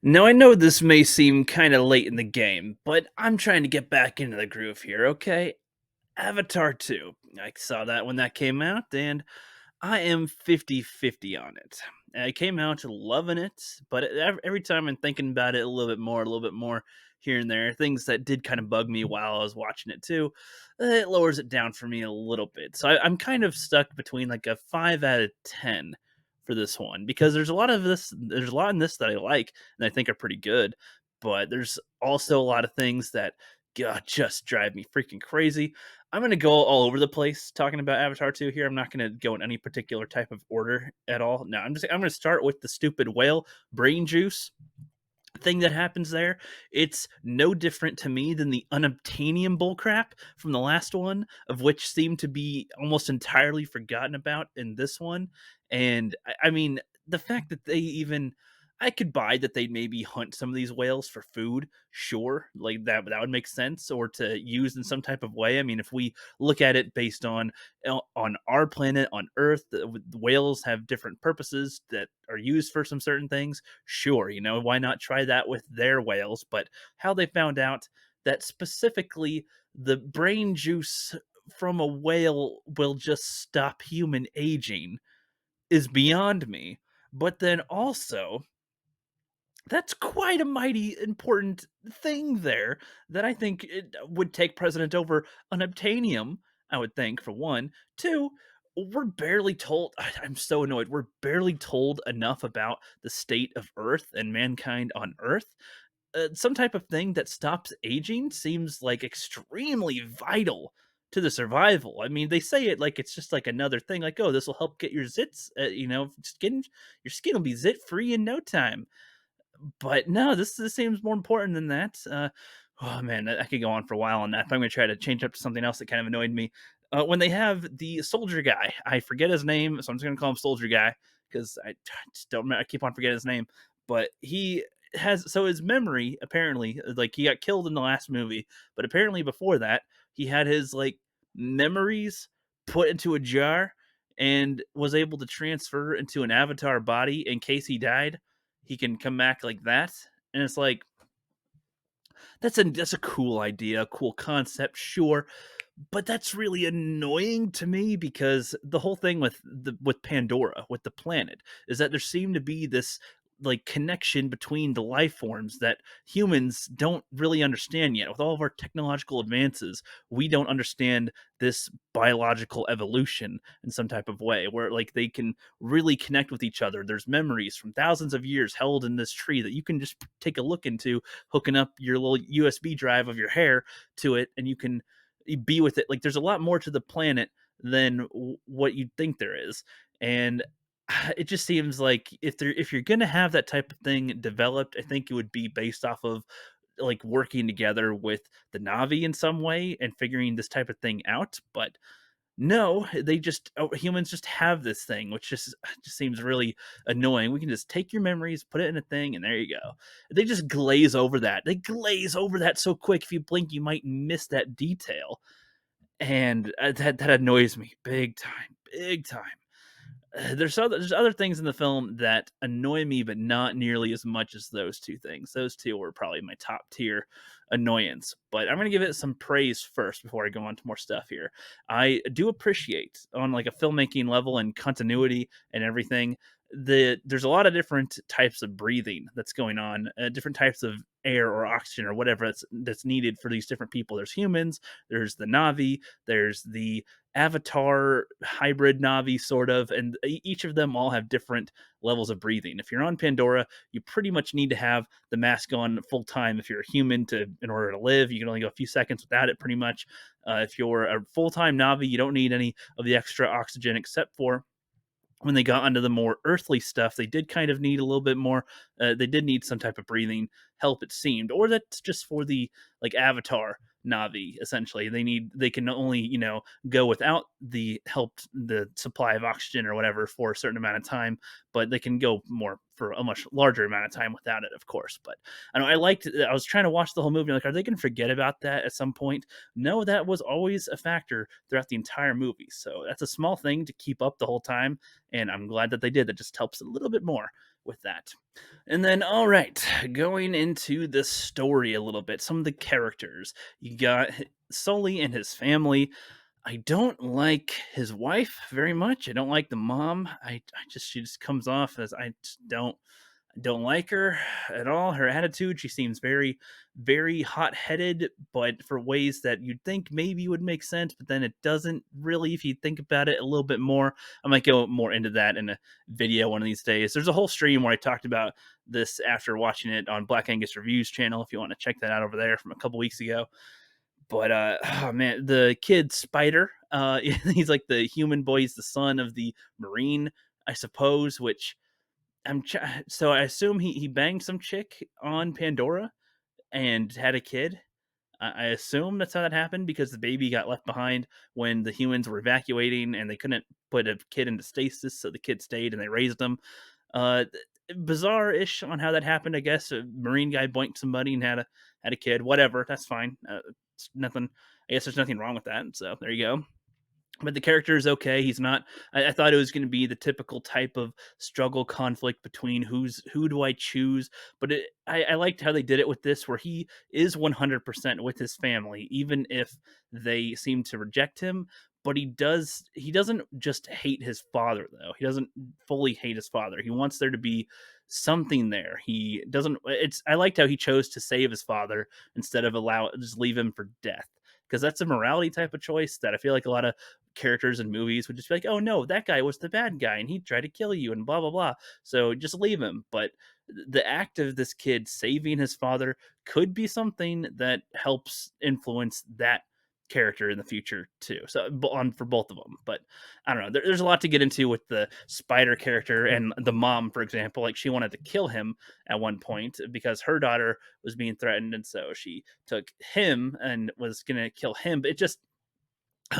Now, I know this may seem kind of late in the game, but I'm trying to get back into the groove here, okay? Avatar 2. I saw that when that came out, and I am 50-50 on it. I came out loving it, but every time I'm thinking about it a little bit more here and there, things that did kind of bug me while I was watching it too, it lowers it down for me a little bit. So I'm kind of stuck between like a 5 out of 10 for this one because there's a lot in this that I like and I think are pretty good, but there's also a lot of things that God, just drive me freaking crazy. I'm gonna go all over the place talking about Avatar 2 here. I'm not gonna go in any particular type of order at all. No, I'm gonna start with the stupid whale brain juice thing that happens there. It's no different to me than the unobtainium bullcrap from the last one, of which seemed to be almost entirely forgotten about in this one. And I mean, the fact that they even I could buy that they'd maybe hunt some of these whales for food, sure, like that would make sense, or to use in some type of way. I mean, if we look at it based on our planet on Earth, the whales have different purposes that are used for some certain things. Sure, why not try that with their whales? But how they found out that specifically the brain juice from a whale will just stop human aging is beyond me. But then also, that's quite a mighty important thing there that I think it would take precedent over unobtainium, I would think, for one. Two, we're barely told. I'm so annoyed. We're barely told enough about the state of Earth and mankind on Earth. Some type of thing that stops aging seems like extremely vital to the survival. I mean, they say it like it's just like another thing, like, oh, this will help get your zits, your skin will be zit free in no time. But no, this seems more important than that. Oh man, I could go on for a while on that, but I'm gonna try to change up to something else that kind of annoyed me. When they have the soldier guy, I forget his name, so I'm just gonna call him Soldier Guy because I just don't. I keep on forgetting his name, but he has his memory apparently like he got killed in the last movie, but apparently before that he had his like memories put into a jar and was able to transfer into an avatar body in case he died he can come back like that. And it's like that's a cool idea, cool concept, sure, but that's really annoying to me because the whole thing with Pandora, with the planet, is that there seemed to be this like connection between the life forms that humans don't really understand yet. With all of our technological advances, we don't understand this biological evolution in some type of way where like they can really connect with each other. There's memories from thousands of years held in this tree that you can just take a look into, hooking up your little USB drive of your hair to it, and you can be with it. Like there's a lot more to the planet than what you'd think there is, and it just seems like if you're gonna have that type of thing developed, I think it would be based off of like working together with the Navi in some way and figuring this type of thing out. But no, humans just have this thing, which just seems really annoying. We can just take your memories, put it in a thing, and there you go. They just glaze over that. They glaze over that so quick. If you blink, you might miss that detail, and that annoys me big time, big time. There's other things in the film that annoy me, but not nearly as much as those two things. Those two were probably my top tier annoyance. But I'm gonna give it some praise first before I go on to more stuff here. I do appreciate on like a filmmaking level and continuity and everything. There's a lot of different types of breathing that's going on, different types of air or oxygen or whatever that's needed for these different people. There's humans, there's the Navi, there's the Avatar hybrid Navi, sort of, and each of them all have different levels of breathing. If you're on Pandora, you pretty much need to have the mask on full time. If you're a human, to in order to live, you can only go a few seconds without it. Pretty much, if you're a full time Navi, you don't need any of the extra oxygen, except for when they got onto the more earthly stuff, they did kind of need a little bit more. They did need some type of breathing help, it seemed, or that's just for the like Avatar Navi. Essentially, they can only go without the supply of oxygen or whatever for a certain amount of time, but they can go more for a much larger amount of time without it, of course. But I know I liked. I was trying to watch the whole movie. Like, are they going to forget about that at some point? No, that was always a factor throughout the entire movie. So that's a small thing to keep up the whole time, and I'm glad that they did. That just helps a little bit more with that. And then, all right, going into the story a little bit, some of the characters. You got Sully and his family. I don't like his wife very much. I don't like the mom. I just she just comes off as I just don't like her at all. Her attitude, she seems very, very hot headed, but for ways that you'd think maybe would make sense, but then it doesn't really if you think about it a little bit more. I might go more into that in a video one of these days. There's a whole stream where I talked about this after watching it on Black Angus Reviews channel if you want to check that out over there from a couple weeks ago. But oh man, the kid Spider, he's like the human boy, he's the son of the Marine, I suppose, which so I assume he banged some chick on Pandora and had a kid. I assume that's how that happened because the baby got left behind when the humans were evacuating and they couldn't put a kid into stasis, so the kid stayed and they raised him. Bizarre-ish on how that happened. I guess a Marine guy boinked somebody and had a kid. Whatever, that's fine. It's nothing. I guess there's nothing wrong with that. So there you go. But the character is okay. He's not. I thought it was going to be the typical type of struggle conflict between who do I choose. But I liked how they did it with this, where he is 100% with his family, even if they seem to reject him. But he doesn't just hate his father though. He doesn't fully hate his father. He wants there to be something there. He doesn't. It's I liked how he chose to save his father instead of allow just leave him for death because that's a morality type of choice that I feel like a lot of characters in movies would just be like, "Oh no, that guy was the bad guy and he tried to kill you and blah blah blah." So just leave him. But the act of this kid saving his father could be something that helps influence that character in the future too. So on for both of them. But I don't know. There's a lot to get into with the Spider character and the mom, for example. Like she wanted to kill him at one point because her daughter was being threatened, and so she took him and was gonna kill him. But it just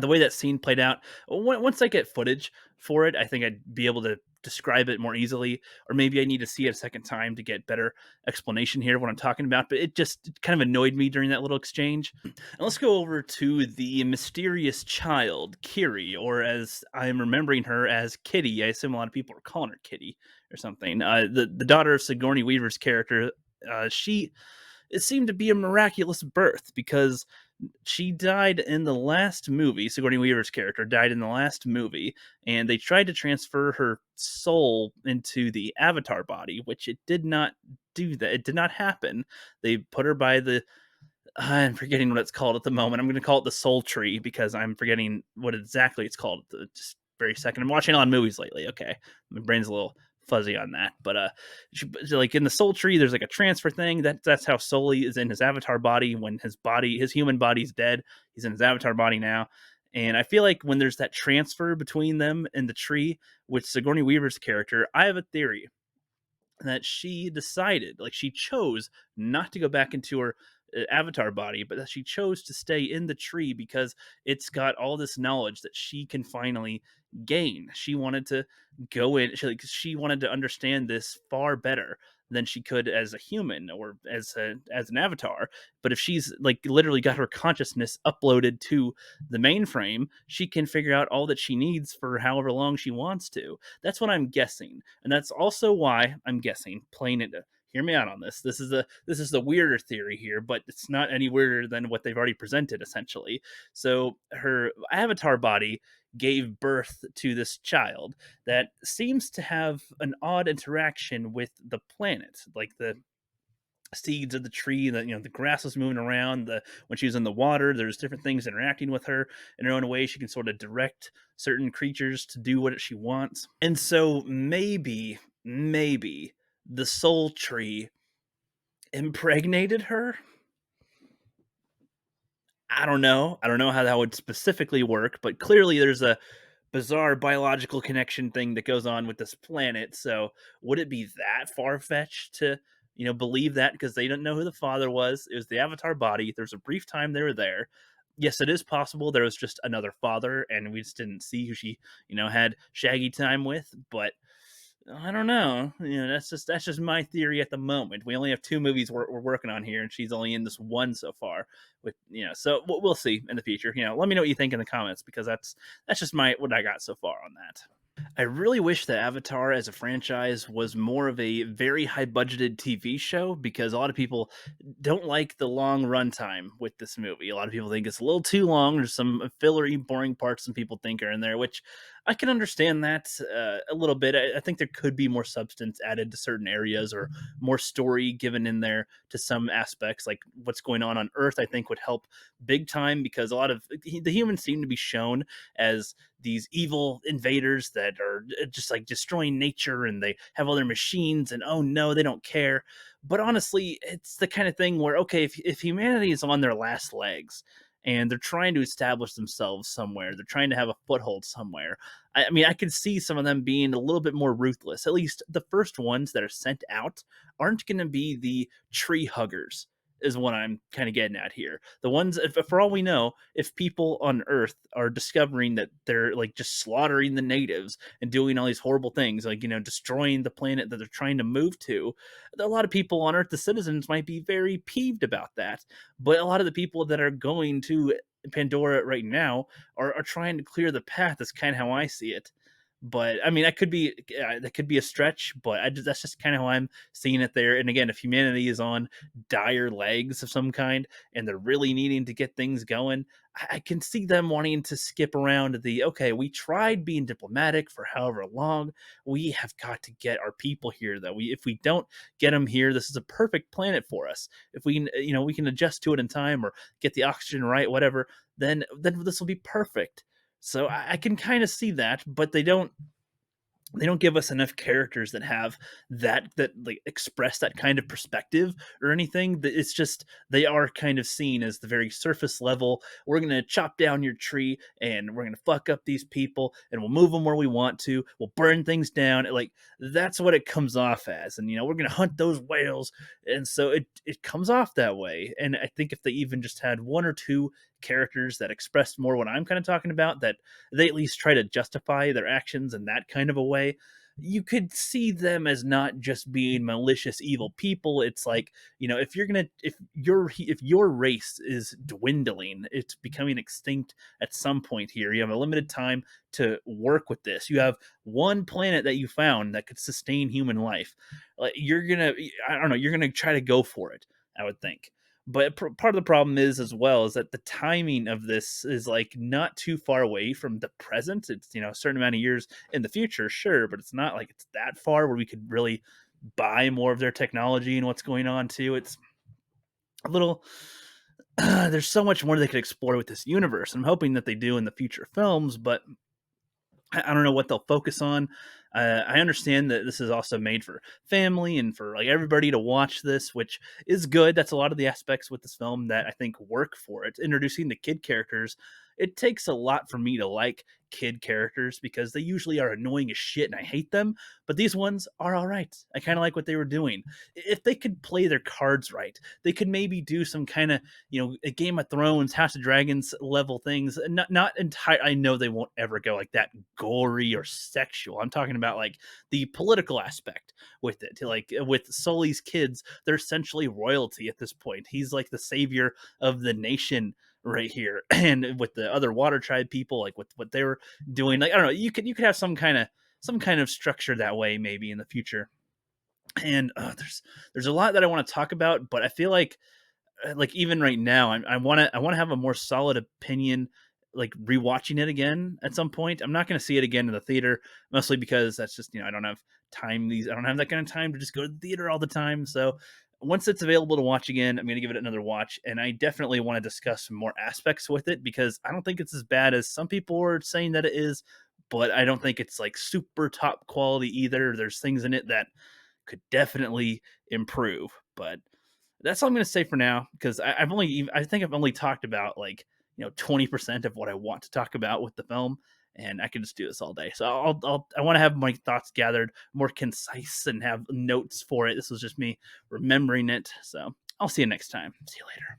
the way that scene played out, once I get footage for it, I think I'd be able to describe it more easily, or maybe I need to see it a second time to get better explanation here of what I'm talking about. But it kind of annoyed me during that little exchange. And let's go over to the mysterious child, Kiri, or as I'm remembering her as Kitty. I assume a lot of people are calling her Kitty or something. The daughter of Sigourney Weaver's character. She it seemed to be a miraculous birth because she died in the last movie. Sigourney Weaver's character died in the last movie, and they tried to transfer her soul into the Avatar body, which it did not do that. It did not happen. They put her by the I'm forgetting what it's called at the moment. I'm going to call it the Soul Tree because I'm forgetting what exactly it's called. Just very second. I'm watching a lot of movies lately. Okay, my brain's a little fuzzy on that, but like in the Soul Tree, there's like a transfer thing. That's how Sully is in his Avatar body. When his human body's dead, he's in his Avatar body now. And I feel like when there's that transfer between them and the tree with Sigourney Weaver's character, I have a theory that she decided, like she chose not to go back into her avatar body, but that she chose to stay in the tree because it's got all this knowledge that she can finally gain. She wanted to go in, she wanted to understand this far better than she could as a human or as an avatar. But if she's like literally got her consciousness uploaded to the mainframe, she can figure out all that she needs for however long she wants to. That's what I'm guessing, and that's also why I'm guessing. Plain it. Hear me out on this. This is the weirder theory here, but it's not any weirder than what they've already presented. Essentially, so her avatar body gave birth to this child that seems to have an odd interaction with the planet, like the seeds of the tree, that the grass was moving around, the when she was in the water there's different things interacting with her in her own way. She can sort of direct certain creatures to do what she wants, and so maybe the soul tree impregnated her. I don't know how that would specifically work, but clearly there's a bizarre biological connection thing that goes on with this planet. So would it be that far fetched to believe that because they didn't know who the father was? It was the avatar body. There's a brief time they were there. Yes, it is possible there was just another father and we just didn't see who she had shaggy time with. But I don't know. That's just my theory at the moment. We only have two movies we're working on here, and she's only in this one so far. With so we'll see in the future. Let me know what you think in the comments because that's just my what I got so far on that. I really wish that Avatar as a franchise was more of a very high budgeted TV show because a lot of people don't like the long runtime with this movie. A lot of people think it's a little too long. There's some fillery, boring parts some people think are in there, which I can understand that a little bit. I think there could be more substance added to certain areas or more story given in there to some aspects, like what's going on Earth. I think would help big time because a lot of the humans seem to be shown as these evil invaders that are just like destroying nature and they have all their machines and oh no, they don't care. But honestly, it's the kind of thing where okay, if humanity is on their last legs and they're trying to establish themselves somewhere, they're trying to have a foothold somewhere. I mean, I could see some of them being a little bit more ruthless. At least the first ones that are sent out aren't going to be the tree huggers, is what I'm kind of getting at here. The ones, if, for all we know, if people on Earth are discovering that they're like just slaughtering the natives and doing all these horrible things, like, destroying the planet that they're trying to move to, a lot of people on Earth, the citizens, might be very peeved about that. But a lot of the people that are going to Pandora right now are trying to clear the path. That's kind of how I see it. But I mean, that could be a stretch, but that's just kind of how I'm seeing it there. And again, if humanity is on dire legs of some kind and they're really needing to get things going, I can see them wanting to skip around the okay, we tried being diplomatic for however long. We have got to get our people here though. If we don't get them here, this is a perfect planet for us. If we we can adjust to it in time or get the oxygen right, whatever, then this will be perfect. So I can kind of see that, but they don't give us enough characters that have that like express that kind of perspective or anything. It's just they are kind of seen as the very surface level. We're gonna chop down your tree and we're gonna fuck up these people and we'll move them where we want to. We'll burn things down. Like that's what it comes off as. And we're gonna hunt those whales. And so it comes off that way. And I think if they even just had one or two characters that expressed more what I'm kind of talking about, that they at least try to justify their actions in that kind of a way, you could see them as not just being malicious evil people. It's like, if your race is dwindling, it's becoming extinct at some point here. You have a limited time to work with this. You have one planet that you found that could sustain human life. Like I don't know, you're gonna try to go for it, I would think. But part of the problem is as well is that the timing of this is like not too far away from the present. It's a certain amount of years in the future, sure, but it's not like it's that far where we could really buy more of their technology and what's going on too. It's a little there's so much more they could explore with this universe. I'm hoping that they do in the future films, but I don't know what they'll focus on. I understand that this is also made for family and for like everybody to watch this, which is good. That's a lot of the aspects with this film that I think work for it. Introducing the kid characters, it takes a lot for me to like kid characters because they usually are annoying as shit and I hate them. But these ones are all right. I kind of like what they were doing. If they could play their cards right, they could maybe do some kind of a Game of Thrones, House of Dragons level things. Not entire. I know they won't ever go like that gory or sexual. I'm talking about like the political aspect with it. Like with Sully's kids, they're essentially royalty at this point. He's like the savior of the nation right here. And with the other water tribe people, like with what they were doing, like I don't know, you could have some kind of structure that way maybe in the future. And there's a lot that I want to talk about, but I feel like even right now, I want to have a more solid opinion, like rewatching it again at some point. I'm not going to see it again in the theater, mostly because that's just I don't have time. I don't have that kind of time to just go to the theater all the time. So once it's available to watch again, I'm going to give it another watch, and I definitely want to discuss some more aspects with it because I don't think it's as bad as some people are saying that it is. But I don't think it's like super top quality either. There's things in it that could definitely improve. But that's all I'm going to say for now because I think I've only talked about like 20% of what I want to talk about with the film, and I could just do this all day. So I want to have my thoughts gathered, more concise, and have notes for it. This was just me remembering it. So I'll see you next time. See you later.